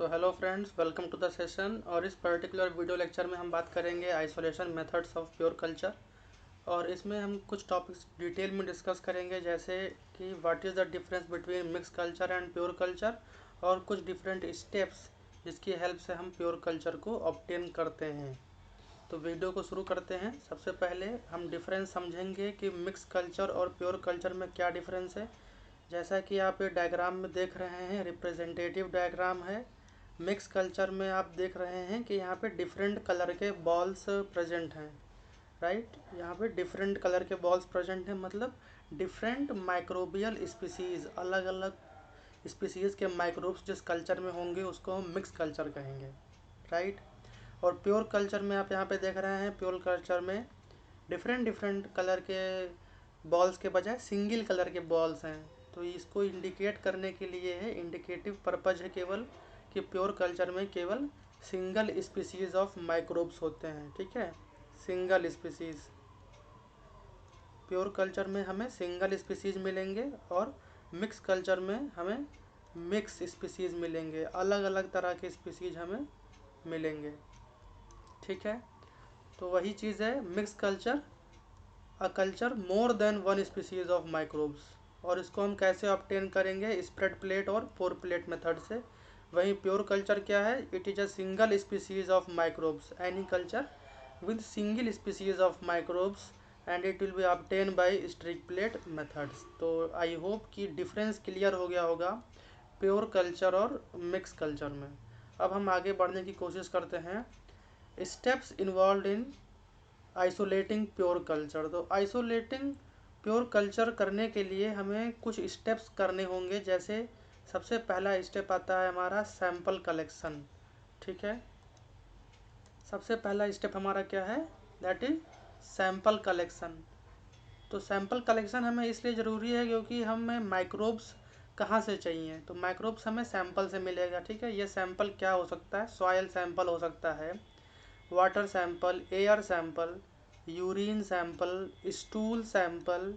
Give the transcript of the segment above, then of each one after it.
Hello friends, welcome to the session. और इस particular video lecture में हम बात करेंगे isolation methods of pure culture. और इसमें हम कुछ टॉपिक्स डिटेल में डिस्कस करेंगे, जैसे कि what is the difference between mix culture and pure culture, और कुछ डिफरेंट स्टेप्स जिसकी हेल्प से हम प्योर कल्चर को ऑब्टेन करते हैं। तो वीडियो को शुरू करते हैं। सबसे पहले हम डिफरेंस समझेंगे कि मिक्स कल्चर और प्योर कल्चर में क्या डिफरेंस है। जैसा कि आप ये डायग्राम में देख रहे हैं, रिप्रेजेंटेटिव डायग्राम है। मिक्स कल्चर में आप देख रहे हैं कि यहाँ पे डिफरेंट कलर के बॉल्स प्रेजेंट हैं, राइट। यहाँ पे डिफरेंट कलर के बॉल्स प्रेजेंट हैं, मतलब डिफरेंट माइक्रोबियल स्पीसीज, अलग अलग स्पीसीज के माइक्रोब्स जिस कल्चर में होंगे उसको हम मिक्स कल्चर कहेंगे, राइट। और प्योर कल्चर में आप यहाँ पे देख रहे हैं, प्योर कल्चर में डिफरेंट डिफरेंट कलर के बॉल्स के बजाय सिंगल कलर के बॉल्स हैं। तो इसको इंडिकेट करने के लिए है, इंडिकेटिव पर्पज है केवल, कि प्योर कल्चर में केवल सिंगल स्पीसीज ऑफ माइक्रोब्स होते हैं, ठीक है। सिंगल स्पीसीज प्योर कल्चर में हमें सिंगल स्पीसीज मिलेंगे, और मिक्स कल्चर में हमें मिक्स स्पीसीज मिलेंगे, अलग अलग तरह के स्पीसीज हमें मिलेंगे, ठीक है। तो वही चीज़ है mix culture, a culture more than one species of microbes. और इसको हम कैसे ऑब्टेन करेंगे, स्प्रेड प्लेट और पोर प्लेट मेथड से। वहीं प्योर कल्चर क्या है, it is a single species of microbes, any culture with single species of microbes, and it will be obtain by streak plate methods. तो आई होप कि difference clear हो गया होगा pure culture और mix culture में। अब हम आगे बढ़ने की कोशिश करते हैं। Steps involve in isolating pure culture. तो आइसोलेटिंग प्योर कल्चर करने के लिए हमें कुछ स्टेप्स करने होंगे। जैसे सबसे पहला स्टेप आता है हमारा सैंपल कलेक्शन, ठीक है। सबसे पहला स्टेप हमारा क्या है, दैट इज सैंपल कलेक्शन। तो सैंपल कलेक्शन हमें इसलिए ज़रूरी है क्योंकि हमें माइक्रोब्स कहाँ से चाहिए, तो माइक्रोब्स हमें सैंपल से मिलेगा, ठीक है। ये सैंपल क्या हो सकता है, सॉयल सैंपल हो सकता है, water sample, air sample, urine sample, stool sample,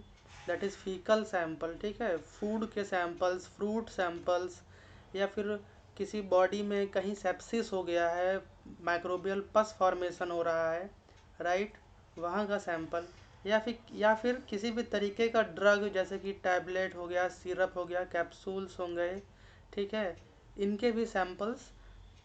that is faecal sample, ठीक है। फूड के सैंपल्स, फ्रूट सैंपल्स, या फिर किसी बॉडी में कहीं सेप्सिस हो गया है, माइक्रोबियल पस फॉर्मेशन हो रहा है, राइट, वहाँ का सैंपल। या फिर किसी भी तरीके का ड्रग, जैसे कि टैबलेट हो गया, सिरप हो गया, कैप्सूल्स हो गए, ठीक है, इनके भी सैंपल्स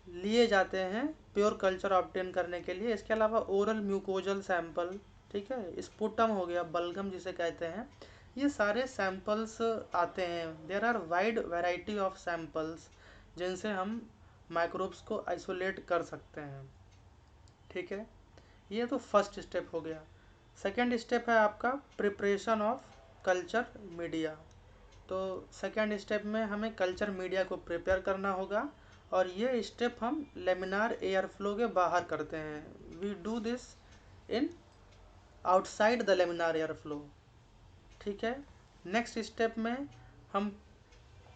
लिए जाते हैं प्योर कल्चर ऑब्टेन करने के लिए। इसके अलावा ओरल म्यूकोजल सैंपल, ठीक है, स्पुटम हो गया, बलगम जिसे कहते हैं, ये सारे सैंपल्स आते हैं। There are wide variety of samples जिनसे हम माइक्रोब्स को आइसोलेट कर सकते हैं, ठीक है। ये तो फर्स्ट स्टेप हो गया। सेकेंड स्टेप है आपका प्रिपरेशन ऑफ कल्चर मीडिया। तो सेकेंड स्टेप में हमें कल्चर मीडिया को प्रिपेयर करना होगा, और ये स्टेप हम लेमिनार एयर फ्लो के बाहर करते हैं। We do this in outside the laminar air flow, ठीक है। नेक्स्ट स्टेप में हम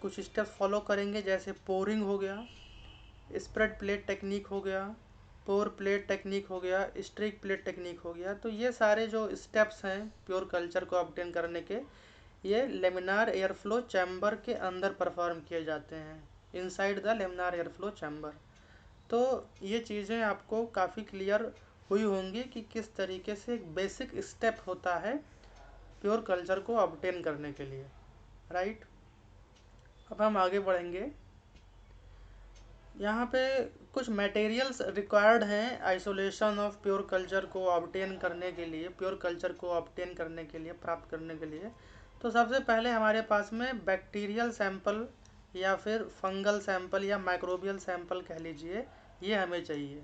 कुछ स्टेप फॉलो करेंगे, जैसे पोरिंग हो गया, स्प्रेड प्लेट टेक्निक हो गया, पोर प्लेट टेक्निक हो गया, स्ट्रिक प्लेट टेक्निक हो गया। तो ये सारे जो स्टेप्स हैं प्योर कल्चर को ऑब्टेन करने के, ये लेमिनार एयर फ्लो चैम्बर के अंदर परफॉर्म किए जाते हैं, inside the laminar air flow chamber. तो ये चीज़ें आपको काफ़ी क्लियर हुई होंगी कि किस तरीके से एक बेसिक स्टेप होता है प्योर कल्चर को ऑब्टेन करने के लिए, राइट। अब हम आगे बढ़ेंगे। यहाँ पे कुछ मटेरियल्स रिक्वायर्ड हैं आइसोलेशन ऑफ प्योर कल्चर को ऑब्टेन करने के लिए, प्योर कल्चर को ऑब्टेन करने के लिए, प्राप्त करने के लिए। तो सबसे पहले हमारे पास में बैक्टीरियल सैंपल, या फिर फंगल सैंपल, या माइक्रोबियल सैंपल कह लीजिए, ये हमें चाहिए।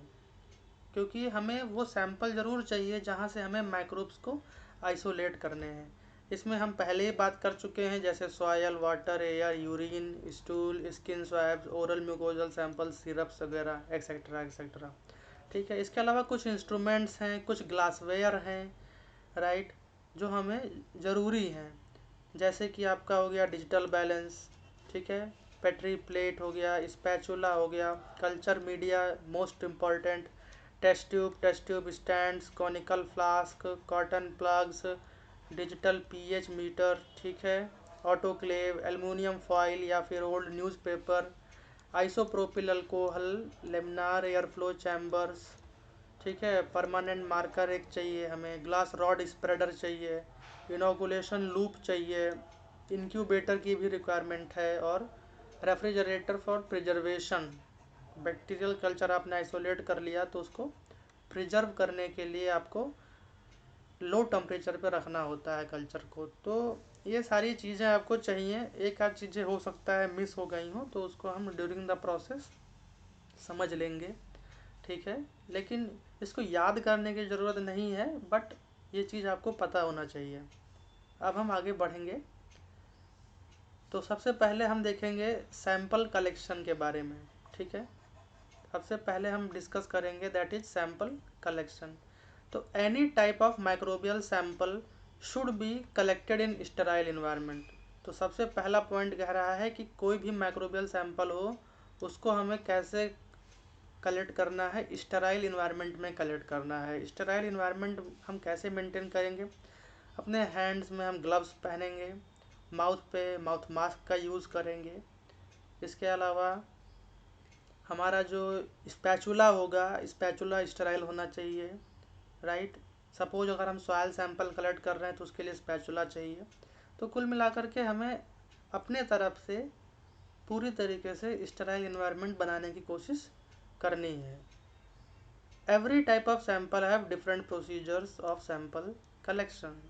क्योंकि हमें वो सैंपल ज़रूर चाहिए जहाँ से हमें माइक्रोब्स को आइसोलेट करने हैं। इसमें हम पहले ही बात कर चुके हैं, जैसे soil, water, air, urine, stool, skin swabs, oral mucosal sample, syrups वगैरह, एक्सेट्रा एक्सेट्रा, ठीक है। इसके अलावा कुछ इंस्ट्रूमेंट्स हैं, कुछ ग्लासवेयर हैं, राइट, जो हमें ज़रूरी हैं। जैसे कि आपका हो गया डिजिटल बैलेंस, ठीक है, पेट्री प्लेट हो गया, स्पैचुला हो गया, culture media most important, test tube stands, conical flask, cotton plugs, digital pH meter, ठीक है, ऑटोक्लेव, एल्युमिनियम फॉइल, या फिर old newspaper, isopropyl alcohol, laminar air flow chambers, ठीक है, परमानेंट मार्कर एक चाहिए हमें, ग्लास रॉड स्प्रेडर चाहिए, इनोकुलेशन लूप चाहिए, इंक्यूबेटर की भी रिक्वायरमेंट है, और refrigerator for preservation. Bacterial culture आपने आइसोलेट कर लिया तो उसको प्रिजर्व करने के लिए आपको लो टेम्परेचर पे रखना होता है कल्चर को। तो ये सारी चीज़ें आपको चाहिए। एक आध चीज़ें हो सकता है मिस हो गई हो तो उसको हम ड्यूरिंग द प्रोसेस समझ लेंगे, ठीक है। लेकिन इसको याद करने की ज़रूरत नहीं है, बट ये चीज़ आपको पता होना चाहिए। अब हम आगे बढ़ेंगे तो सबसे पहले हम देखेंगे सैंपल कलेक्शन के बारे में, ठीक है। सबसे पहले हम डिस्कस करेंगे दैट इज सैंपल कलेक्शन। तो any type of microbial sample should be collected in sterile environment. तो सबसे पहला पॉइंट कह रहा है कि कोई भी माइक्रोबियल सैंपल हो उसको हमें कैसे कलेक्ट करना है, स्टेराइल इन्वायरमेंट में कलेक्ट करना है। स्टेराइल इन्वायरमेंट हम कैसे मेंटेन करेंगे, अपने हैंड्स में हम ग्लव्स पहनेंगे, माउथ पे माउथ मास्क का यूज़ करेंगे। इसके अलावा हमारा जो स्पैचुला होगा, स्पैचुला स्टेराइल होना चाहिए, राइट। सपोज अगर हम सॉयल सैंपल कलेक्ट कर रहे हैं तो उसके लिए स्पैचुला चाहिए। तो कुल मिलाकर के हमें अपने तरफ से पूरी तरीके से स्टेराइल इन्वायरमेंट बनाने की कोशिश करनी है। Every type of sample have different procedures of sample collection.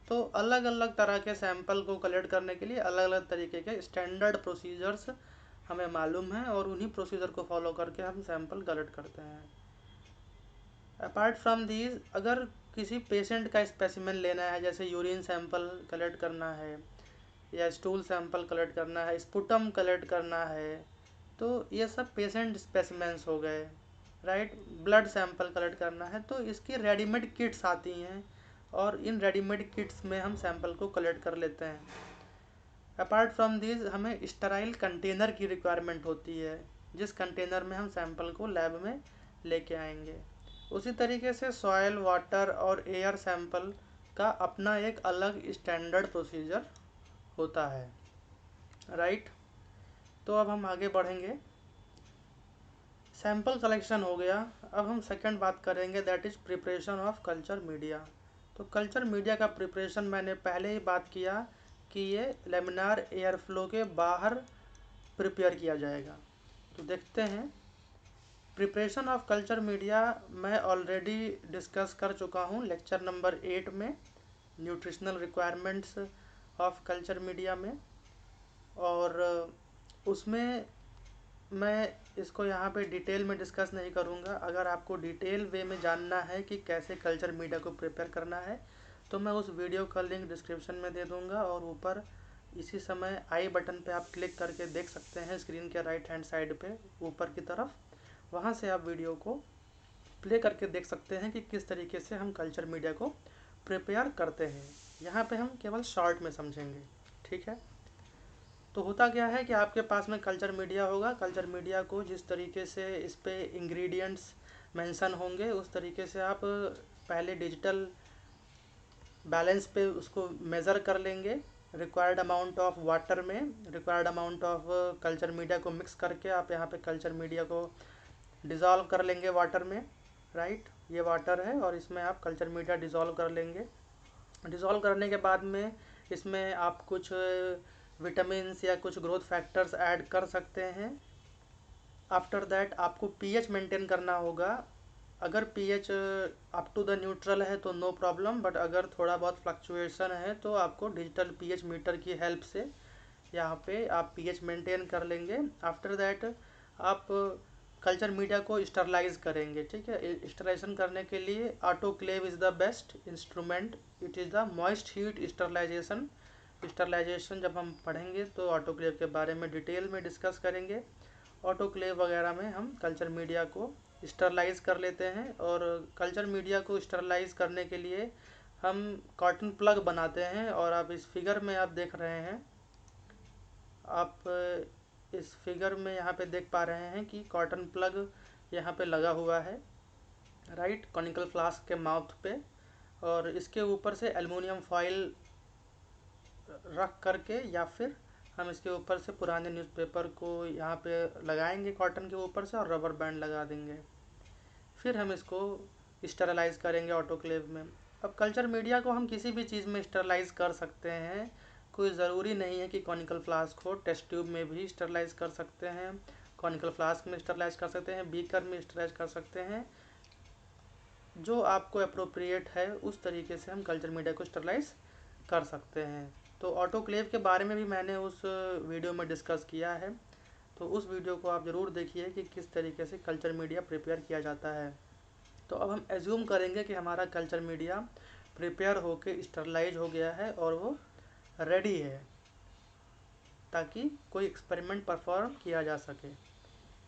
तो अलग अलग तरह के सैंपल को कलेक्ट करने के लिए अलग अलग तरीके के स्टैंडर्ड प्रोसीजर्स हमें मालूम है और उन्हीं प्रोसीजर को फॉलो करके हम सैंपल कलेक्ट करते हैं। अपार्ट फ्रॉम दीज, अगर किसी पेशेंट का स्पेसिमेन लेना है, जैसे यूरिन सैंपल कलेक्ट करना है या स्टूल सैंपल कलेक्ट करना है, स्पुटम कलेक्ट करना है, तो ये सब पेशेंट स्पेसिमेंस हो गए, राइट। ब्लड सैंपल कलेक्ट करना है तो इसकी रेडीमेड किट्स आती हैं और इन रेडीमेड किट्स में हम सैंपल को कलेक्ट कर लेते हैं। अपार्ट फ्रॉम दिस, हमें स्टेराइल कंटेनर की रिक्वायरमेंट होती है जिस कंटेनर में हम सैंपल को लैब में लेके आएंगे। उसी तरीके से सॉयल, वाटर और एयर सैंपल का अपना एक अलग स्टैंडर्ड प्रोसीजर होता है, राइट। तो अब हम आगे बढ़ेंगे। सैंपल कलेक्शन हो गया। अब हम सेकंड बात करेंगे that is preparation of culture media. तो कल्चर मीडिया का प्रिपरेशन मैंने पहले ही बात किया कि ये लेमिनार एयर फ्लो के बाहर प्रिपेयर किया जाएगा। तो देखते हैं प्रिपरेशन ऑफ कल्चर मीडिया मैं ऑलरेडी डिस्कस कर चुका हूँ लेक्चर नंबर 8 में, nutritional requirements of culture media में, और उसमें मैं इसको यहाँ पे डिटेल में डिस्कस नहीं करूँगा। अगर आपको डिटेल वे में जानना है कि कैसे कल्चर मीडिया को प्रिपेयर करना है तो मैं उस वीडियो का लिंक डिस्क्रिप्शन में दे दूँगा, और ऊपर इसी समय आई बटन पे आप क्लिक करके देख सकते हैं स्क्रीन के राइट हैंड साइड पे ऊपर की तरफ। वहाँ से आप वीडियो को प्ले करके देख सकते हैं कि किस तरीके से हम कल्चर मीडिया को प्रिपेयर करते हैं। यहाँ पे हम केवल शॉर्ट में समझेंगे, ठीक है। तो होता क्या है कि आपके पास में कल्चर मीडिया होगा। कल्चर मीडिया को जिस तरीके से इस पे इंग्रेडिएंट्स मेंशन होंगे उस तरीके से आप पहले डिजिटल बैलेंस पे उसको मेज़र कर लेंगे। रिक्वायर्ड अमाउंट ऑफ वाटर में required amount of culture media को मिक्स करके आप यहाँ पे कल्चर मीडिया को डिज़ोल्व कर लेंगे वाटर में, राइट। ये वाटर है और इसमें आप कल्चर मीडिया डिज़ोल्व कर लेंगे। डिज़ोल्व करने के बाद में इसमें आप कुछ विटामिन्स या कुछ ग्रोथ फैक्टर्स ऐड कर सकते हैं। आफ्टर दैट आपको पीएच मेंटेन करना होगा। अगर pH up to the neutral है तो नो प्रॉब्लम, बट अगर थोड़ा बहुत फ्लक्चुएशन है तो आपको डिजिटल पीएच मीटर की हेल्प से यहाँ पे आप पीएच मेंटेन कर लेंगे। आफ्टर दैट आप कल्चर मीडिया को स्टरलाइज करेंगे, ठीक है। स्टरलाइजेशन करने के लिए autoclave is the best instrument. It is the moist heat sterilization. Sterilization जब हम पढ़ेंगे तो ऑटोक्लेव के बारे में डिटेल में डिस्कस करेंगे। ऑटोक्लेव वगैरह में हम कल्चर मीडिया को स्टरलाइज कर लेते हैं, और कल्चर मीडिया को स्टरलाइज करने के लिए हम कॉटन प्लग बनाते हैं। और आप इस फिगर में आप देख रहे हैं, आप इस फिगर में यहाँ पे देख पा रहे हैं कि कॉटन प्लग यहाँ पे लगा हुआ है, राइट, कॉनिकल फ्लास्क के माउथ पे, और इसके ऊपर से एल्युमिनियम फॉइल रख करके या फिर हम इसके ऊपर से पुराने न्यूज़पेपर को यहाँ पे लगाएंगे कॉटन के ऊपर से, और रबर बैंड लगा देंगे। फिर हम इसको स्टरलाइज़ करेंगे ऑटोक्लेव में। अब कल्चर मीडिया को हम किसी भी चीज़ में स्टरलाइज़ कर सकते हैं, कोई ज़रूरी नहीं है कि कॉनिकल फ्लास्क को। टेस्ट ट्यूब में भी स्टरलाइज़ कर सकते हैं, कॉनिकल फ्लास्क में स्टरलाइज़ कर सकते हैं, बीकर में स्टरलाइज़ कर सकते हैं। जो आपको अप्रोप्रिएट है उस तरीके से हम कल्चर मीडिया को स्टरलाइज़ कर सकते हैं। तो ऑटोक्लेव के बारे में भी मैंने उस वीडियो में डिस्कस किया है, तो उस वीडियो को आप ज़रूर देखिए कि किस तरीके से कल्चर मीडिया प्रिपेयर किया जाता है। तो अब हम एज्यूम करेंगे कि हमारा कल्चर मीडिया प्रिपेयर होके स्टरलाइज हो गया है और वो रेडी है ताकि कोई एक्सपेरिमेंट परफॉर्म किया जा सके।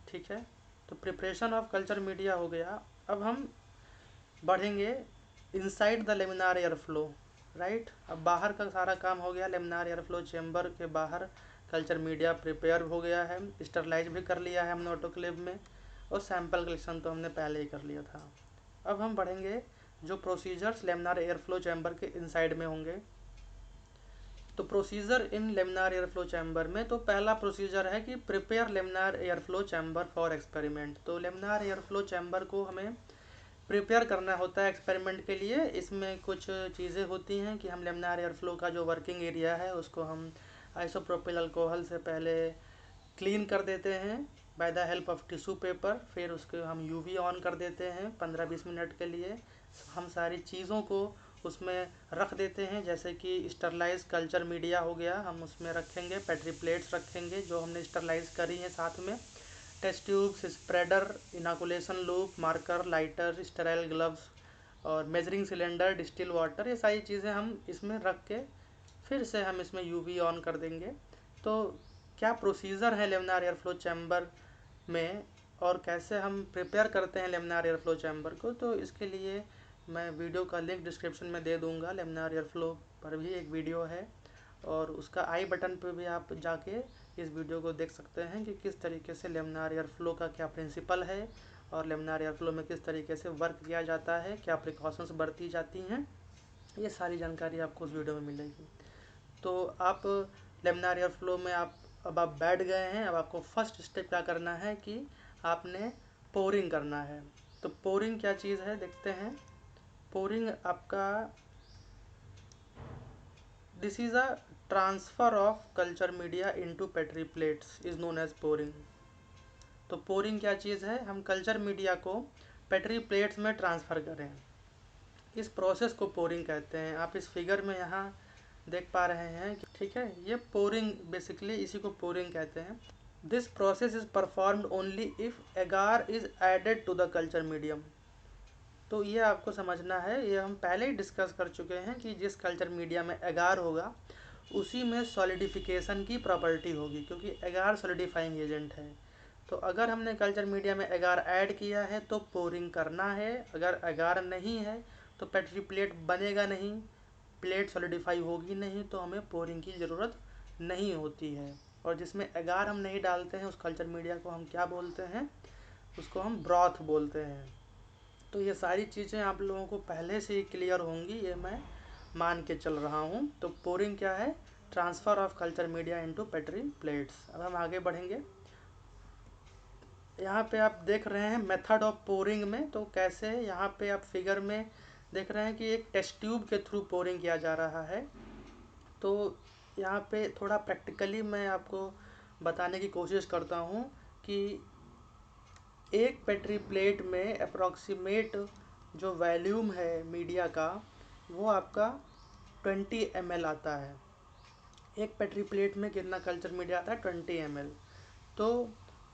ठीक है, तो प्रिपरेशन ऑफ कल्चर मीडिया हो गया। अब हम बढ़ेंगे inside the laminar air flow. Right, अब बाहर का सारा काम हो गया, लेमिनार एयर फ्लो चेम्बर के बाहर कल्चर मीडिया प्रिपेयर हो गया है, स्टरलाइज भी कर लिया है हमने ऑटोक्लेव में, और सैंपल कलेक्शन तो हमने पहले ही कर लिया था। अब हम बढ़ेंगे जो procedures laminar air flow chamber के इनसाइड में होंगे। तो प्रोसीजर इन लेमिनार एयर फ्लो चैम्बर में, तो पहला प्रोसीजर है कि prepare laminar air flow chamber for experiment. तो लेमिनार एयर फ्लो चैम्बर को हमें प्रिपेयर करना होता है एक्सपेरिमेंट के लिए। इसमें कुछ चीज़ें होती हैं कि हम लेमिनार एयर फ्लो का जो वर्किंग एरिया है उसको हम आइसोप्रोपिल अल्कोहल से पहले क्लीन कर देते हैं by the help of tissue paper. फिर उसको हम यूवी ऑन कर देते हैं 15-20 मिनट के लिए। हम सारी चीज़ों को उसमें रख देते हैं, जैसे कि स्टरलाइज कल्चर मीडिया हो गया, हम उसमें रखेंगे, पेट्री प्लेट्स रखेंगे जो हमने स्टरलाइज करी हैं, साथ में test tubes, spreader, inoculation loop, marker, lighter, sterile gloves और मेजरिंग सिलेंडर, डिस्टिल वाटर, ये सारी चीज़ें हम इसमें रख के फिर से हम इसमें यूवी ऑन कर देंगे। तो क्या प्रोसीजर है लेमिनार एयर फ्लो चैम्बर में और कैसे हम प्रिपेयर करते हैं लेमिनार एयर फ्लो चैम्बर को, तो इसके लिए मैं वीडियो का लिंक डिस्क्रिप्शन में दे दूंगा। लेमिनार एयर फ्लो पर भी एक वीडियो है और उसका आई बटन पे भी आप जाके इस वीडियो को देख सकते हैं कि किस तरीके से लेमिनार एयर फ्लो का क्या प्रिंसिपल है और लेमिनार एयर फ्लो में किस तरीके से वर्क किया जाता है, क्या प्रिकॉशंस बरती जाती हैं, ये सारी जानकारी आपको उस वीडियो में मिलेगी। तो आप लेमिनार एयर फ्लो में अब आप बैठ गए हैं। अब आपको फर्स्ट स्टेप क्या करना है कि आपने पोरिंग करना है। तो पोरिंग क्या चीज़ है देखते हैं। पोरिंग आपका, this is a transfer of culture media into petri plates is known as pouring. तो पोरिंग क्या चीज़ है, हम कल्चर मीडिया को पेट्री प्लेट्स में ट्रांसफ़र करें, इस प्रोसेस को पोरिंग कहते हैं। आप इस फिगर में यहाँ देख पा रहे हैं, ठीक है, ये पोरिंग बेसिकली इसी को पोरिंग कहते हैं। This process is performed only if agar is added to the culture medium. तो ये आपको समझना है, ये हम पहले ही डिस्कस कर चुके हैं कि जिस कल्चर मीडिया में एगार होगा उसी में सॉलिडिफिकेशन की प्रॉपर्टी होगी, क्योंकि एगार सॉलिडिफाइंग एजेंट है। तो अगर हमने कल्चर मीडिया में एगार ऐड किया है तो पोरिंग करना है, अगर एगार नहीं है तो पेट्री प्लेट बनेगा नहीं, प्लेट सॉलिडिफाई होगी नहीं, तो हमें पोरिंग की ज़रूरत नहीं होती है। और जिसमें एगार हम नहीं डालते हैं उस कल्चर मीडिया को हम क्या बोलते हैं, उसको हम ब्रॉथ बोलते हैं। तो ये सारी चीज़ें आप लोगों को पहले से ही क्लियर होंगी, ये मैं मान के चल रहा हूँ। तो पोरिंग क्या है, transfer of culture media into petri plates. अब हम आगे बढ़ेंगे। यहाँ पे आप देख रहे हैं मेथड ऑफ पोरिंग में, तो कैसे यहाँ पे आप फिगर में देख रहे हैं कि एक टेस्ट ट्यूब के थ्रू पोरिंग किया जा रहा है। तो यहाँ पे थोड़ा प्रैक्टिकली मैं आपको बताने की कोशिश करता हूँ कि एक पेट्री प्लेट में अप्रॉक्सीमेट जो वॉल्यूम है मीडिया का वो आपका 20 ml आता है। एक पेट्री प्लेट में कितना कल्चर मीडिया आता है, 20 ml। तो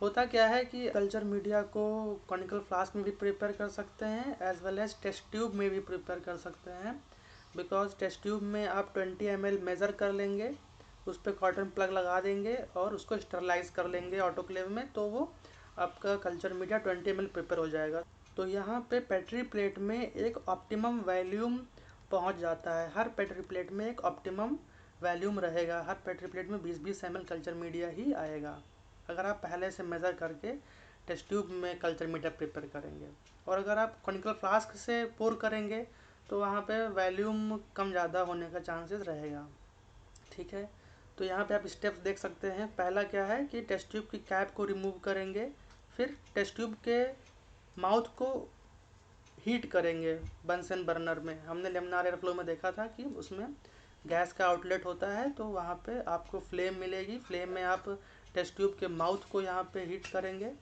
होता क्या है कि कल्चर मीडिया को कॉनिकल फ्लास्क में भी प्रिपेयर कर सकते हैं as well as test tube में भी प्रिपेयर कर सकते हैं। बिकॉज टेस्ट ट्यूब में आप 20 ml मेज़र कर लेंगे, उस पर कॉटन प्लग लगा देंगे और उसको स्टरलाइज कर लेंगे ऑटोक्लेव में, तो वो आपका कल्चर मीडिया 20 ml प्रिपेयर हो जाएगा। तो यहाँ पे पेट्री प्लेट में एक ऑप्टिमम वॉल्यूम पहुँच जाता है। हर पेट्री प्लेट में एक ऑप्टिमम वॉल्यूम रहेगा, हर पेट्री प्लेट में 20-20 ml कल्चर मीडिया ही आएगा अगर आप पहले से मेज़र करके टेस्ट ट्यूब में कल्चर मीडिया प्रिपेयर करेंगे। और अगर आप कॉनिकल फ्लास्क से पोर करेंगे तो वहाँ पे वॉल्यूम कम ज़्यादा होने का चांसेस रहेगा। ठीक है, तो यहाँ पे आप स्टेप्स देख सकते हैं। पहला क्या है कि टेस्ट ट्यूब की कैप को रिमूव करेंगे, फिर टेस्ट ट्यूब के माउथ को हीट करेंगे बंसन बर्नर में। हमने लेमिनार एयर फ्लो में देखा था कि उसमें गैस का आउटलेट होता है, तो वहाँ पे आपको फ्लेम मिलेगी। फ्लेम में आप टेस्ट ट्यूब के माउथ को यहाँ पे हीट करेंगे,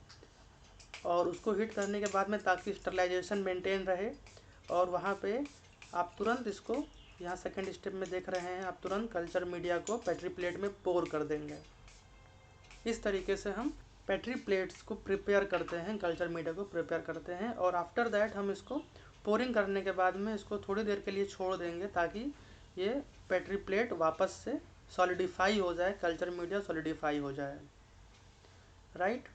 और उसको हीट करने के बाद में ताकि स्टरलाइजेशन मेंटेन रहे, और वहाँ पे आप तुरंत इसको, यहाँ सेकंड स्टेप में देख रहे हैं, आप तुरंत कल्चर मीडिया को पेट्री प्लेट में पोर कर देंगे। इस तरीके से हम पेट्री प्लेट्स को प्रिपेयर करते हैं, कल्चर मीडिया को प्रिपेयर करते हैं। और आफ्टर दैट हम इसको पोरिंग करने के बाद में इसको थोड़ी देर के लिए छोड़ देंगे ताकि ये पेट्री प्लेट वापस से सॉलिडिफाई हो जाए, कल्चर मीडिया सॉलिडिफाई हो जाए, राइट।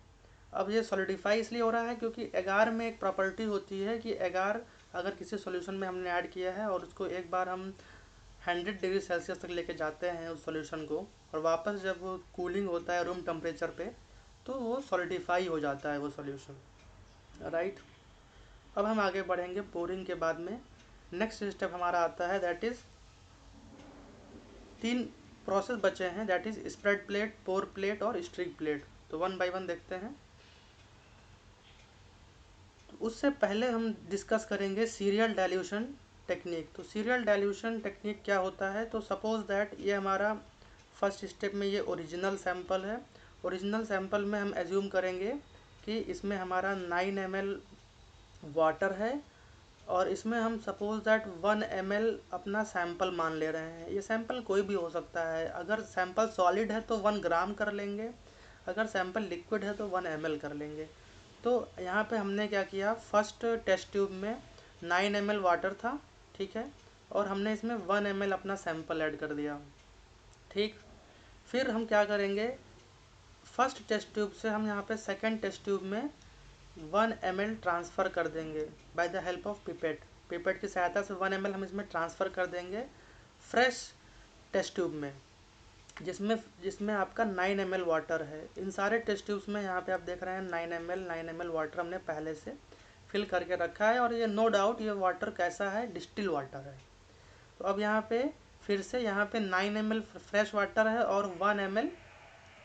अब ये सॉलिडिफाई इसलिए हो रहा है क्योंकि एगार में एक प्रॉपर्टी होती है कि एगार अगर किसी सॉल्यूशन में हमने ऐड किया है और उसको एक बार हम 100 डिग्री सेल्सियस तक लेके जाते हैं उस सॉल्यूशन को, और वापस जब वो कूलिंग होता है रूम टेम्परेचर पे, तो वो सॉलिडिफाई हो जाता है वो सॉल्यूशन, राइट। अब हम आगे बढ़ेंगे पोरिंग के बाद में। नेक्स्ट स्टेप हमारा आता है, दैट इज़ 3 प्रोसेस बचे हैं, that is spread plate, pour plate और स्ट्रिक प्लेट। तो वन बाय वन देखते हैं। उससे पहले हम डिस्कस करेंगे सीरियल डाइल्यूशन टेक्निक। तो सीरियल डाइल्यूशन टेक्निक क्या होता है, तो सपोज दैट ये हमारा फर्स्ट स्टेप में ये ओरिजिनल सैंपल है। ओरिजिनल सैंपल में हम एज्यूम करेंगे कि इसमें हमारा 9 ml वाटर है, और इसमें हम सपोज दैट 1 ml अपना सैंपल मान ले रहे हैं। ये सैंपल कोई भी हो सकता है। अगर सैंपल सॉलिड है तो 1 ग्राम कर लेंगे, अगर सैंपल लिक्विड है तो 1 ml कर लेंगे। तो यहाँ पे हमने क्या किया, फर्स्ट टेस्ट ट्यूब में 9 ml वाटर था, ठीक है, और हमने इसमें 1 ml अपना सैंपल ऐड कर दिया, ठीक। फिर हम क्या करेंगे, फर्स्ट टेस्ट ट्यूब से हम यहाँ पे सेकंड टेस्ट ट्यूब में 1 ml ट्रांसफ़र कर देंगे by the help of pipette. Pipette की सहायता से 1 ml हम इसमें ट्रांसफ़र कर देंगे फ्रेश टेस्ट ट्यूब में, जिसमें जिसमें आपका 9 ml वाटर है। इन सारे टेस्ट ट्यूब्स में यहाँ पे आप देख रहे हैं 9 ml वाटर हमने पहले से फिल करके रखा है, और ये नो डाउट ये वाटर कैसा है, डिस्टिल वाटर है। तो अब यहाँ पे फिर से यहाँ पे 9 ml फ्रेश वाटर है और 1 ml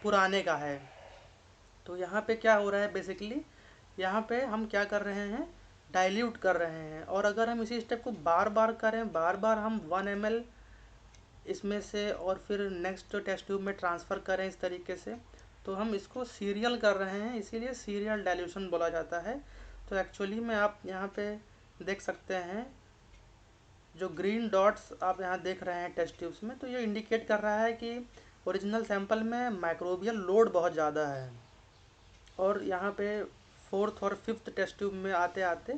पुराने का है। तो यहाँ पे क्या हो रहा है, बेसिकली यहाँ पे हम क्या कर रहे हैं, डाइल्यूट कर रहे हैं। और अगर हम इसी स्टेप को बार बार करें, बार बार हम 1 ml इसमें से और फिर नेक्स्ट टेस्ट ट्यूब में ट्रांसफ़र करें इस तरीके से, तो हम इसको सीरियल कर रहे हैं, इसीलिए सीरियल डाइल्यूशन बोला जाता है। तो एक्चुअली में आप यहाँ पे देख सकते हैं जो ग्रीन डॉट्स आप यहाँ देख रहे हैं टेस्ट ट्यूब्स में, तो ये इंडिकेट कर रहा है कि ओरिजिनल सैंपल में माइक्रोबियल लोड बहुत ज़्यादा है। और यहाँ पे 4th और 5th टेस्ट ट्यूब में आते आते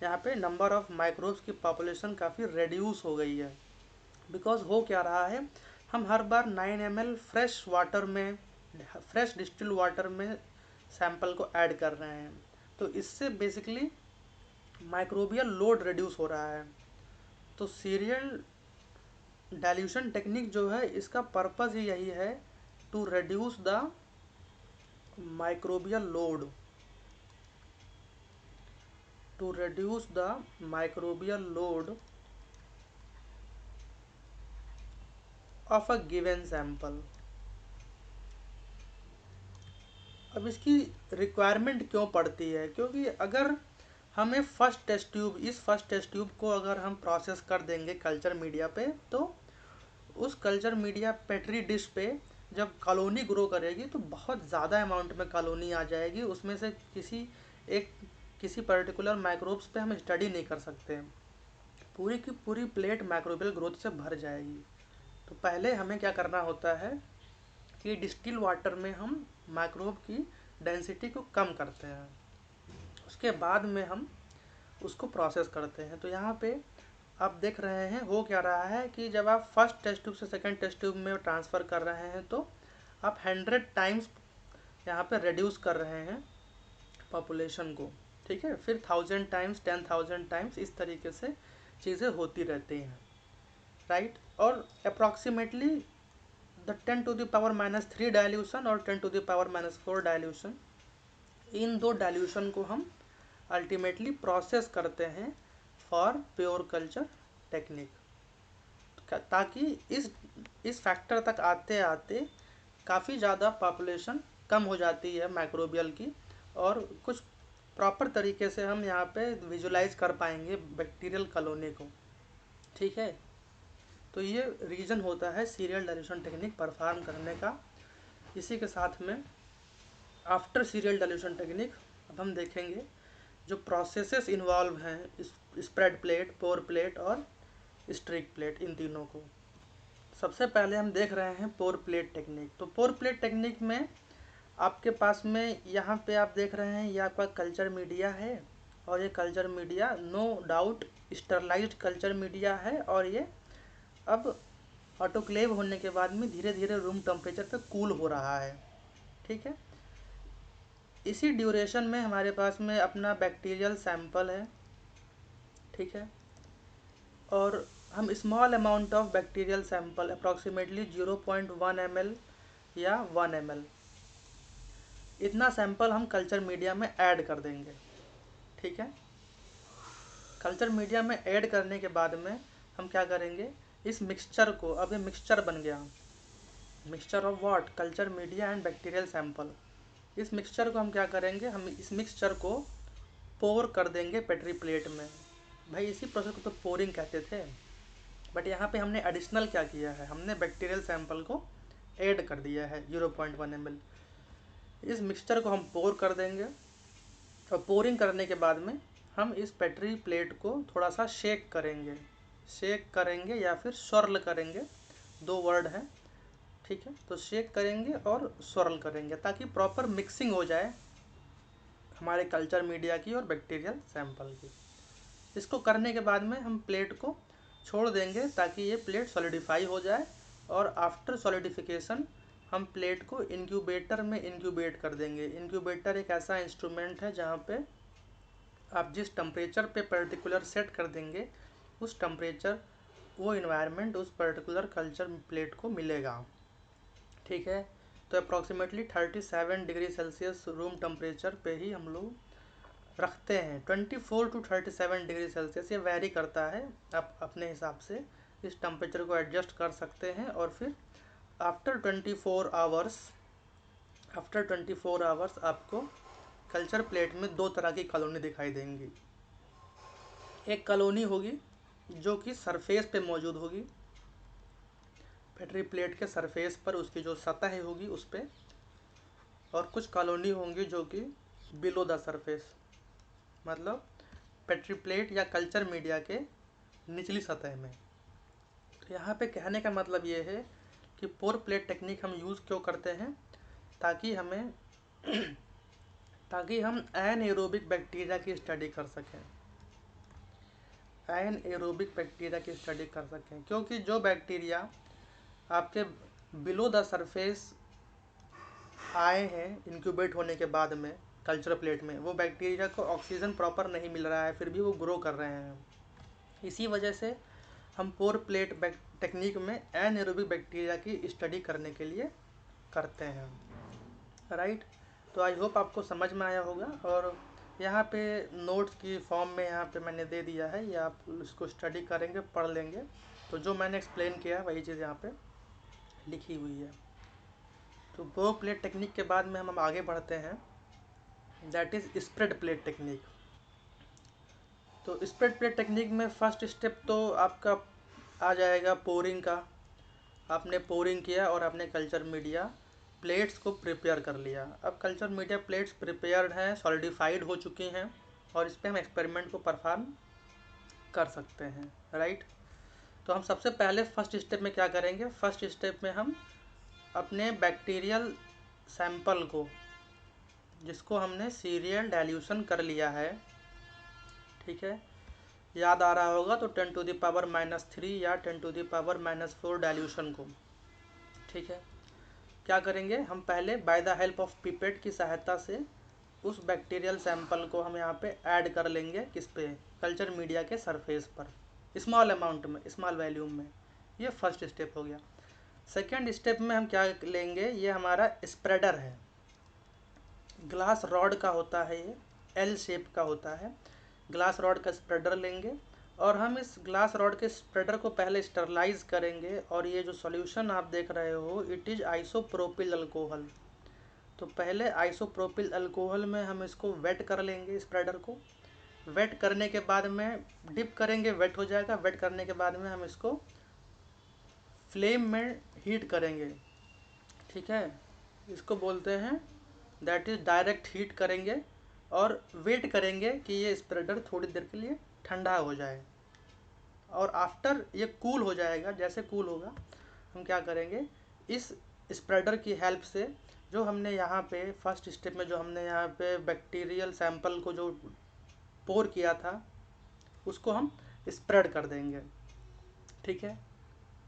यहाँ पे नंबर ऑफ माइक्रोब्स की पॉपुलेशन काफ़ी रेड्यूस हो गई है। बिकॉज हो क्या रहा है, हम हर बार 9 ml फ्रेश वाटर में, फ्रेश डिस्टिल वाटर में सैंपल को ऐड कर रहे हैं। तो इससे बेसिकली माइक्रोबियल लोड रिड्यूस हो रहा है। तो सीरियल डाइल्यूशन टेक्निक जो है, इसका पर्पज़ ही यही है, to reduce the microbial load, to reduce the microbial load of a given sample. अब इसकी रिक्वायरमेंट क्यों पड़ती है, क्योंकि अगर हमें फर्स्ट टेस्ट ट्यूब को अगर हम प्रोसेस कर देंगे कल्चर मीडिया पे, तो उस कल्चर मीडिया पेट्री डिश पे जब कॉलोनी ग्रो करेगी तो बहुत ज़्यादा अमाउंट में कॉलोनी आ जाएगी। उसमें से किसी पर्टिकुलर माइक्रोब्स पे हम स्टडी नहीं कर सकते, पूरी की पूरी प्लेट माइक्रोबियल ग्रोथ से भर जाएगी। तो पहले हमें क्या करना होता है कि डिस्टिल वाटर में हम माइक्रोब की डेंसिटी को कम करते हैं, उसके बाद में हम उसको प्रोसेस करते हैं। तो यहाँ पे आप देख रहे हैं हो क्या रहा है कि जब आप फर्स्ट टेस्ट ट्यूब से सेकंड टेस्ट ट्यूब में ट्रांसफ़र कर रहे हैं तो आप 100 टाइम्स यहाँ पे रिड्यूस कर रहे हैं पॉपुलेशन को, ठीक है। फिर 1000 टाइम्स, 10,000 टाइम्स, इस तरीके से चीज़ें होती रहती हैं, राइट। और अप्रॉक्सीमेटली द 10⁻³ डाइल्यूशन और 10⁻⁴ डाइल्यूशन, इन दो डाइल्यूशन को हम अल्टीमेटली प्रोसेस करते हैं फॉर प्योर कल्चर टेक्निक। ताकि इस फैक्टर तक आते आते काफ़ी ज़्यादा पॉपुलेशन कम हो जाती है माइक्रोबियल की, और कुछ प्रॉपर तरीके से हम यहाँ पे विजुलाइज कर पाएंगे बैक्टीरियल कॉलोनी को। ठीक है, तो ये रीज़न होता है सीरियल डाइल्यूशन टेक्निक परफॉर्म करने का। इसी के साथ में आफ्टर सीरियल डाइल्यूशन टेक्निक अब हम देखेंगे जो प्रोसेसेस इन्वॉल्व हैं स्प्रेड प्लेट, पोर प्लेट और स्ट्रिक प्लेट, इन तीनों को। सबसे पहले हम देख रहे हैं पोर प्लेट टेक्निक। तो पोर प्लेट टेक्निक में आपके पास में यहाँ पे आप देख रहे हैं ये आपका कल्चर मीडिया है, और ये culture media no doubt sterilized culture media है, और ये अब ऑटोक्लेव होने के बाद में धीरे धीरे रूम टेम्परेचर पे कूल हो रहा है। ठीक है, इसी ड्यूरेशन में हमारे पास में अपना बैक्टीरियल सैंपल है। ठीक है, और हम small amount of bacterial sample approximately 0.1 ml या 1 ml इतना सैंपल हम कल्चर मीडिया में ऐड कर देंगे। ठीक है, कल्चर मीडिया में ऐड करने के बाद में हम क्या करेंगे, इस मिक्सचर को, अब ये मिक्सचर बन गया, mixture of what, culture media and bacterial sample. इस मिक्सचर को हम क्या करेंगे, हम इस मिक्सचर को पोर कर देंगे पेट्री प्लेट में। भाई इसी प्रोसेस को तो पोरिंग कहते थे, बट यहाँ पे हमने एडिशनल क्या किया है, हमने बैक्टीरियल सैंपल को ऐड कर दिया है 0.1 ml। इस मिक्सचर को हम पोर कर देंगे, और पोरिंग करने के बाद में हम इस पेट्री प्लेट को थोड़ा सा शेक करेंगे या फिर swirl करेंगे, दो वर्ड हैं। ठीक है, तो शेक करेंगे और swirl करेंगे ताकि प्रॉपर मिक्सिंग हो जाए हमारे कल्चर मीडिया की और बैक्टीरियल सैंपल की। इसको करने के बाद में हम प्लेट को छोड़ देंगे ताकि ये प्लेट सॉलिडिफाई हो जाए, और आफ्टर सॉलिडिफिकेशन हम प्लेट को इंक्यूबेटर में इंक्यूबेट कर देंगे। इंक्यूबेटर एक ऐसा इंस्ट्रूमेंट है जहाँ पे आप जिस टेम्परेचर पे पर्टिकुलर सेट कर देंगे, उस टेम्परेचर, वो इन्वायरमेंट उस पर्टिकुलर कल्चर प्लेट को मिलेगा। ठीक है, तो approximately 37 degree Celsius room temperature पे ही हम लोग रखते हैं। 24 to 37 डिग्री सेल्सियस, ये वैरी करता है, आप अपने हिसाब से इस टेम्परेचर को एडजस्ट कर सकते हैं। और फिर आफ्टर 24 आवर्स आपको कल्चर प्लेट में दो तरह की कॉलोनी दिखाई देंगी। एक कॉलोनी होगी जो कि सरफेस पे मौजूद होगी, पेट्री प्लेट के सरफेस पर उसकी जो सतह होगी उस पर, और कुछ कॉलोनी होंगी जो कि बिलो द सरफेस, मतलब पेट्री प्लेट या कल्चर मीडिया के निचली सतह में। तो यहाँ पे कहने का मतलब ये है कि पोर प्लेट टेक्निक हम यूज़ क्यों करते हैं, ताकि हम एनएरोबिक बैक्टीरिया की स्टडी कर सकें, क्योंकि जो बैक्टीरिया आपके बिलो द सरफेस आए हैं इंक्यूबेट होने के बाद में कल्चर प्लेट में, वो बैक्टीरिया को ऑक्सीजन प्रॉपर नहीं मिल रहा है, फिर भी वो ग्रो कर रहे हैं। इसी वजह से हम पोर प्लेट टेक्निक में एनएरोबिक बैक्टीरिया की स्टडी करने के लिए करते हैं। राइट, तो आई होप आपको समझ में आया होगा, और यहाँ पे नोट्स की फॉर्म में यहाँ पे मैंने दे दिया है, ये आप इसको स्टडी करेंगे, पढ़ लेंगे, तो जो मैंने एक्सप्लेन किया है वही चीज़ यहाँ पे लिखी हुई है। तो पोर प्लेट टेक्निक के बाद में हम आगे बढ़ते हैं, that is spread plate technique. तो स्प्रेड प्लेट टेक्निक में फर्स्ट स्टेप तो आपका आ जाएगा पोरिंग का। आपने पोरिंग किया और आपने कल्चर मीडिया प्लेट्स को प्रिपेयर कर लिया। अब कल्चर मीडिया प्लेट्स प्रिपेयर्ड हैं, सॉलिडिफाइड हो चुकी हैं, और इस पर हम एक्सपेरिमेंट को परफॉर्म कर सकते हैं। राइट, तो हम सबसे पहले फर्स्ट स्टेप में क्या करेंगे, फर्स्ट स्टेप में हम अपने बैक्टीरियल सैंपल को, जिसको हमने सीरियल डाइल्यूशन कर लिया है, ठीक है, याद आ रहा होगा, तो 10⁻³ या 10⁻⁴ डाइल्यूशन को, ठीक है, क्या करेंगे हम पहले by the help of pipette की सहायता से उस बैक्टीरियल सैंपल को हम यहाँ पे ऐड कर लेंगे, किस पे, कल्चर मीडिया के सरफेस पर, स्मॉल अमाउंट में, स्मॉल वैल्यूम में। ये फर्स्ट स्टेप हो गया। सेकेंड स्टेप में हम क्या लेंगे, ये हमारा स्प्रेडर है, ग्लास रॉड का होता है, ये एल शेप का होता है, ग्लास रॉड का स्प्रेडर लेंगे, और हम इस ग्लास रॉड के स्प्रेडर को पहले स्टरलाइज करेंगे। और ये जो सॉल्यूशन आप देख रहे हो इट इज़ आइसोप्रोपिल अल्कोहल। तो पहले आइसोप्रोपिल अल्कोहल में हम इसको वेट कर लेंगे स्प्रेडर को। वेट करने के बाद में डिप करेंगे, वेट हो जाएगा। वेट करने के बाद में हम इसको फ्लेम में हीट करेंगे, ठीक है। इसको बोलते हैं दैट इज़ डायरेक्ट हीट करेंगे। और वेट करेंगे कि ये स्प्रेडर थोड़ी देर के लिए ठंडा हो जाए। और आफ्टर ये कूल हो जाएगा, जैसे कूल होगा हम क्या करेंगे, इस स्प्रेडर की हेल्प से जो हमने यहाँ पे फर्स्ट स्टेप में जो हमने यहाँ पे बैक्टीरियल सैंपल को जो पोर किया था उसको हम स्प्रेड कर देंगे, ठीक है।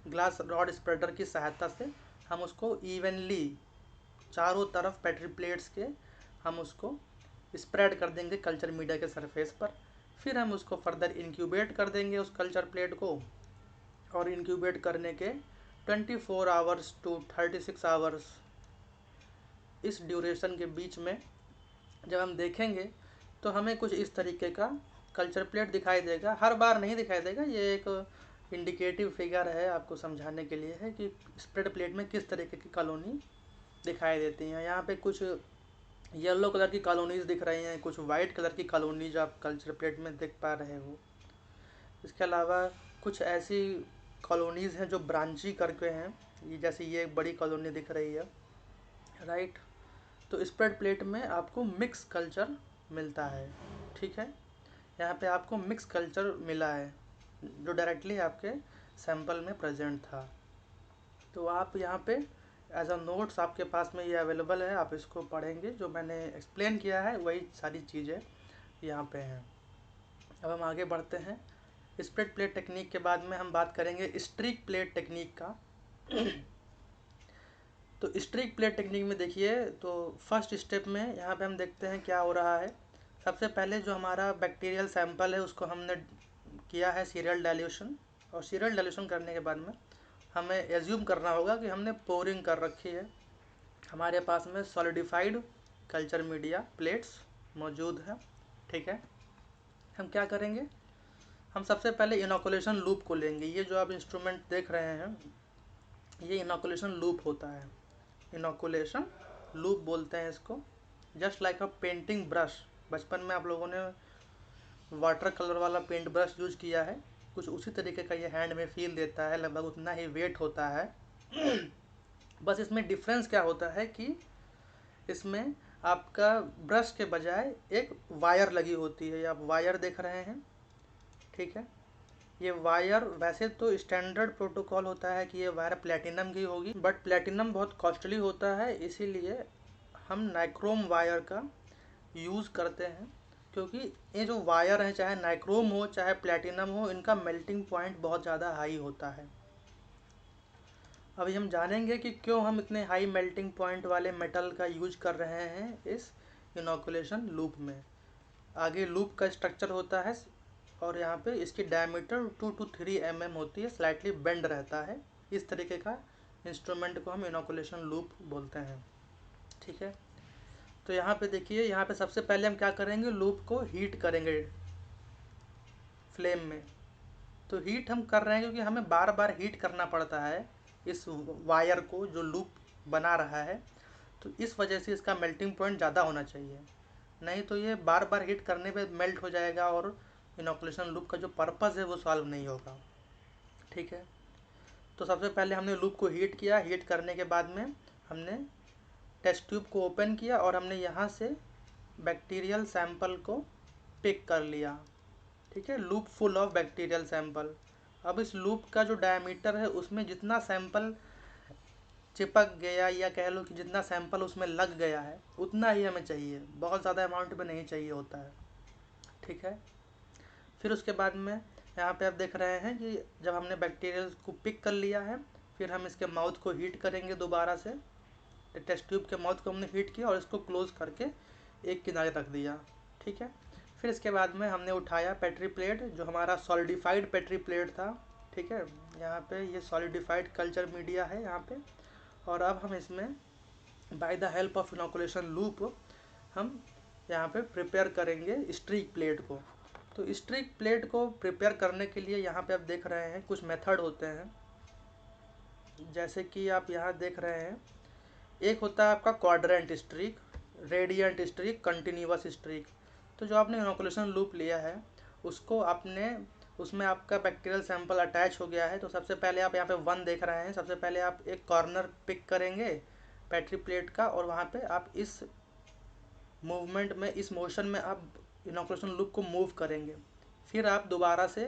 ग्लास रॉड स्प्रेडर की सहायता से हम उसको इवनली चारों तरफ पेट्री प्लेट्स के हम उसको स्प्रेड कर देंगे कल्चर मीडिया के सरफेस पर। फिर हम उसको फर्दर इंक्यूबेट कर देंगे उस कल्चर प्लेट को। और इंक्यूबेट करने के 24 आवर्स टू 36 आवर्स इस ड्यूरेशन के बीच में जब हम देखेंगे तो हमें कुछ इस तरीके का कल्चर प्लेट दिखाई देगा। हर बार नहीं दिखाई देगा, ये एक इंडिकेटिव फिगर है, आपको समझाने के लिए है कि स्प्रेड प्लेट में किस तरीके की कॉलोनी दिखाई देती हैं। यहाँ पे कुछ येलो कलर की कॉलोनीज दिख रही हैं, कुछ वाइट कलर की कॉलोनीज आप कल्चर प्लेट में देख पा रहे हो। इसके अलावा कुछ ऐसी कॉलोनीज़ हैं जो ब्रांची करके हैं, ये जैसे ये एक बड़ी कॉलोनी दिख रही है, राइट। तो स्प्रेड प्लेट में आपको मिक्स कल्चर मिलता है, ठीक है। यहाँ पे आपको मिक्स कल्चर मिला है जो डायरेक्टली आपके सैंपल में प्रेजेंट था। तो आप यहाँ पे एज अ नोट्स आपके पास में ये अवेलेबल है, आप इसको पढ़ेंगे। जो मैंने एक्सप्लेन किया है वही सारी चीज़ें यहाँ पे हैं। अब हम आगे बढ़ते हैं। स्प्रेड प्लेट टेक्निक के बाद में हम बात करेंगे स्ट्रिक प्लेट टेक्निक का। तो स्ट्रिक प्लेट टेक्निक में देखिए, तो फर्स्ट स्टेप में यहाँ पे हम देखते हैं क्या हो रहा है। सबसे पहले जो हमारा बैक्टीरियल सैंपल है उसको हमने किया है सीरियल डाइल्यूशन। और सीरियल डाइल्यूशन करने के बाद में हमें एज्यूम करना होगा कि हमने पोरिंग कर रखी है, हमारे पास में सॉलिडिफाइड कल्चर मीडिया प्लेट्स मौजूद है, ठीक है। हम क्या करेंगे, हम सबसे पहले इनोकुलेशन लूप को लेंगे। ये जो आप इंस्ट्रूमेंट देख रहे हैं ये इनोकुलेशन लूप होता है, इनोकुलेशन लूप बोलते हैं इसको। जस्ट लाइक अ पेंटिंग ब्रश, बचपन में आप लोगों ने वाटर कलर वाला पेंट ब्रश यूज किया है, कुछ उसी तरीके का ये हैंड में फील देता है, लगभग उतना ही वेट होता है। बस इसमें डिफरेंस क्या होता है कि इसमें आपका ब्रश के बजाय एक वायर लगी होती है, आप वायर देख रहे हैं, ठीक है। ये वायर वैसे तो स्टैंडर्ड प्रोटोकॉल होता है कि ये वायर प्लेटिनम की होगी, बट प्लेटिनम बहुत कॉस्टली होता है, इसीलिए हम नाइक्रोम वायर का यूज़ करते हैं। क्योंकि ये जो वायर है, चाहे नाइक्रोम हो चाहे प्लेटिनम हो, इनका मेल्टिंग पॉइंट बहुत ज़्यादा हाई होता है। अभी हम जानेंगे कि क्यों हम इतने हाई मेल्टिंग पॉइंट वाले मेटल का यूज कर रहे हैं इस इनोकुलेशन लूप में। आगे लूप का स्ट्रक्चर होता है और यहाँ पे इसकी डायमीटर 2 to 3 mm होती है, स्लाइटली बेंड रहता है। इस तरीके का इंस्ट्रूमेंट को हम इनोकुलेशन लूप बोलते हैं, ठीक है। तो यहाँ पे देखिए, यहाँ पे सबसे पहले हम क्या करेंगे, लूप को हीट करेंगे फ्लेम में। तो हीट हम कर रहे हैं क्योंकि हमें बार बार हीट करना पड़ता है इस वायर को जो लूप बना रहा है, तो इस वजह से इसका मेल्टिंग पॉइंट ज़्यादा होना चाहिए, नहीं तो ये बार बार हीट करने पे मेल्ट हो जाएगा और इनोकुलेशन लूप का जो पर्पज़ है वो सॉल्व नहीं होगा, ठीक है। तो सबसे पहले हमने लूप को हीट किया, हीट करने के बाद में हमने टेस्ट ट्यूब को ओपन किया और हमने यहाँ से बैक्टीरियल सैंपल को पिक कर लिया, ठीक है। Loop full of bacterial sample. अब इस लूप का जो डायमीटर है उसमें जितना सैंपल चिपक गया या कह लो कि जितना सैंपल उसमें लग गया है उतना ही हमें चाहिए, बहुत ज़्यादा अमाउंट में नहीं चाहिए होता है, ठीक है। फिर उसके बाद में यहाँ पे आप देख रहे हैं कि जब हमने बैक्टीरियल को पिक कर लिया है, फिर हम इसके माउथ को हीट करेंगे दोबारा से। टेस्ट ट्यूब के माउथ को हमने हीट किया और इसको क्लोज करके एक किनारे रख दिया, ठीक है। फिर इसके बाद में हमने उठाया पेट्री प्लेट, जो हमारा सॉलिडिफाइड पेट्री प्लेट था, ठीक है। यहाँ पे ये सॉलिडिफाइड कल्चर मीडिया है यहाँ पे। और अब हम इसमें by the help of inoculation loop हम यहाँ पे प्रिपेयर करेंगे स्ट्रिक प्लेट को। तो स्ट्रिक प्लेट को प्रिपेयर करने के लिए यहाँ पे आप देख रहे हैं कुछ मेथड होते हैं, जैसे कि आप यहाँ देख रहे हैं। एक होता है आपका quadrant streak, radiant streak, continuous streak. तो जो आपने इनोकुलेशन लूप लिया है उसको आपने, उसमें आपका बैक्टीरियल सैंपल अटैच हो गया है। तो सबसे पहले आप यहाँ पे 1 देख रहे हैं, सबसे पहले आप एक कॉर्नर पिक करेंगे पेट्री प्लेट का, और वहाँ पे आप इस मूवमेंट में, इस मोशन में आप इनोकुलेशन लूप को मूव करेंगे। फिर आप दोबारा से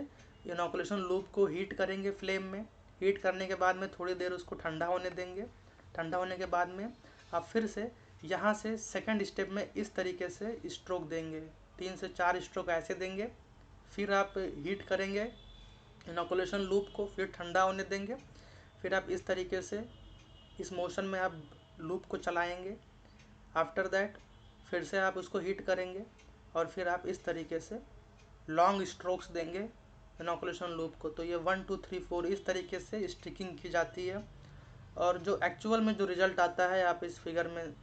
इनोकुलेशन लूप को हीट करेंगे फ्लेम में। हीट करने के बाद में थोड़ी देर उसको ठंडा होने देंगे। ठंडा होने के बाद में आप फिर से यहाँ से सेकंड स्टेप में इस तरीके से स्ट्रोक देंगे, 3 से 4 स्ट्रोक ऐसे देंगे। फिर आप हीट करेंगे इनोकुलेशन लूप को, फिर ठंडा होने देंगे। फिर आप इस तरीके से इस मोशन में आप लूप को चलाएंगे। आफ्टर दैट फिर से आप उसको हीट करेंगे और फिर आप इस तरीके से लॉन्ग स्ट्रोक्स देंगे इनोकुलेशन लूप को। तो ये 1 2 3 4 इस तरीके से स्टिकिंग की जाती है। और जो एक्चुअल में जो रिजल्ट आता है आप इस फिगर में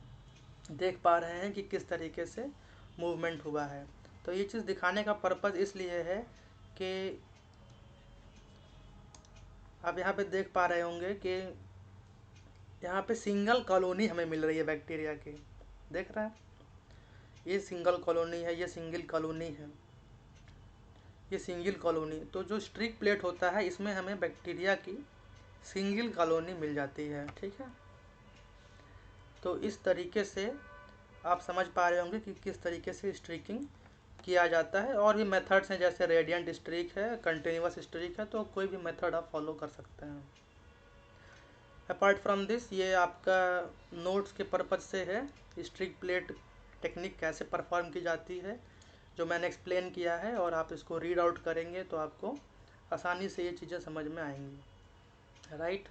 देख पा रहे हैं कि किस तरीके से मूवमेंट हुआ है। तो ये चीज़ दिखाने का पर्पज़ इसलिए है कि आप यहाँ पे देख पा रहे होंगे कि यहाँ पे सिंगल कॉलोनी हमें मिल रही है बैक्टीरिया की, देख रहे हैं। ये सिंगल कॉलोनी है, ये सिंगल कॉलोनी है, ये सिंगल कॉलोनी। तो जो स्ट्रिक प्लेट होता है इसमें हमें बैक्टीरिया की सिंगल कॉलोनी मिल जाती है, ठीक है। तो इस तरीके से आप समझ पा रहे होंगे कि किस तरीके से स्ट्रिकिंग किया जाता है। और भी मेथड्स हैं, जैसे रेडियंट स्ट्रिक है, कंटिन्यूअस स्ट्रिक है, तो कोई भी मेथड आप फॉलो कर सकते हैं। अपार्ट फ्रॉम दिस, ये आपका नोट्स के पर्पज से है, स्ट्रिक प्लेट टेक्निक कैसे परफॉर्म की जाती है जो मैंने एक्सप्लेन किया है, और आप इसको रीड आउट करेंगे तो आपको आसानी से ये चीज़ें समझ में आएंगी, राइट।